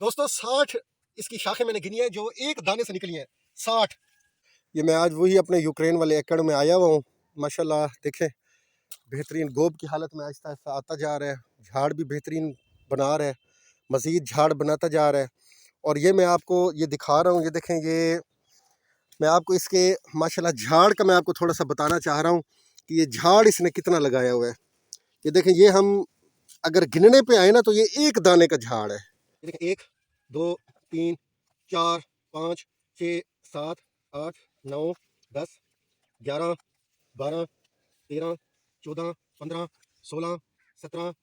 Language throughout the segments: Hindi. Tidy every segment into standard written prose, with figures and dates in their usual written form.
दोस्तों 60 इसकी शाखें मैंने गिनी है जो एक दाने से निकली हैं 60। ये मैं आज वही अपने यूक्रेन वाले एकड़ में आया हुआ हूँ। माशाल्लाह देखें बेहतरीन गोब की हालत में आहिस्ता आहिस्ता आता जा रहा है, झाड़ भी बेहतरीन बना रहा है, मज़ीद झाड़ बनाता जा रहा है। और ये मैं आपको ये दिखा रहा हूँ, ये देखें, ये मैं आपको इसके माशाल्लाह झाड़ का मैं आपको थोड़ा सा बताना चाह रहा हूँ कि ये झाड़ इसने कितना लगाया हुआ है। ये देखें, ये हम अगर गिनने पे आए ना तो ये एक दाने का झाड़ है। ये देखें 1 2 3 4 5 6 7 8 9 10 11 12 13 14 15 16 17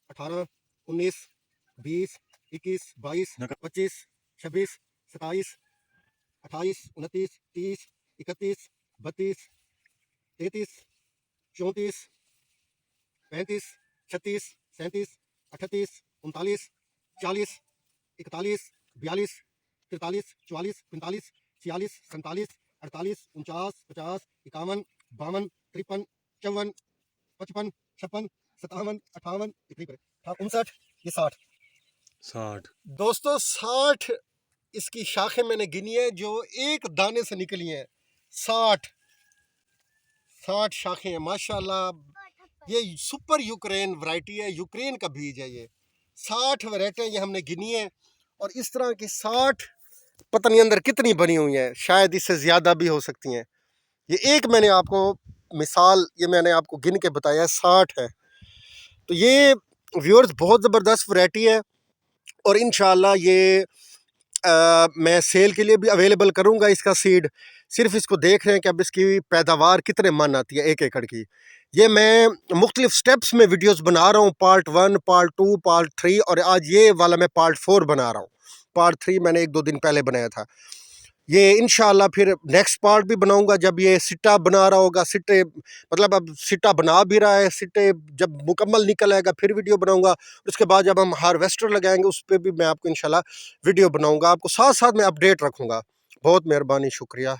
18 19 20 21 22 25 26 27 28 29 30 31 32 33 34 35 36 37 38 39 40 41 42 43 44 45 46 47 48 49 50 51 52 53 54 55 56 57 58 59 ये 60। दोस्तों 60 इसकी शाखें मैंने गिनी है जो एक दाने से निकली हैं। 60 शाखें हैं माशाल्लाह। ये सुपर यूक्रेन वैरायटी है, यूक्रेन का बीज है। ये 60 वैरायटियाँ ये हमने गिनी है और इस तरह की 60 पता नहीं अंदर कितनी बनी हुई हैं, शायद इससे ज़्यादा भी हो सकती हैं। ये एक मैंने आपको मिसाल ये मैंने आपको गिन के बताया 60 है। तो ये व्यूअर्स बहुत ज़बरदस्त वैरायटी है और इंशाल्लाह ये मैं सेल के लिए भी अवेलेबल करूंगा इसका सीड। सिर्फ इसको देख रहे हैं कि अब इसकी पैदावार कितने मन आती है एक एकड़ की। ये मैं मुख्तलिफ स्टेप्स में वीडियोस बना रहा हूँ, पार्ट 1, पार्ट 2, पार्ट 3 और आज ये वाला मैं पार्ट 4 बना रहा हूँ। पार्ट 3 मैंने 1-2 दिन पहले बनाया था। ये इंशाल्लाह फिर नेक्स्ट पार्ट भी बनाऊंगा जब ये सिट्टा बना रहा होगा। सिट्टे मतलब अब सिट्टा बना भी रहा है, सिट्टे जब मुकम्मल निकल आएगा फिर वीडियो बनाऊंगा। उसके बाद जब हम हार्वेस्टर लगाएंगे उस पर भी मैं आपको इंशाल्लाह वीडियो बनाऊंगा, आपको साथ साथ मैं अपडेट रखूंगा। बहुत मेहरबानी, शुक्रिया।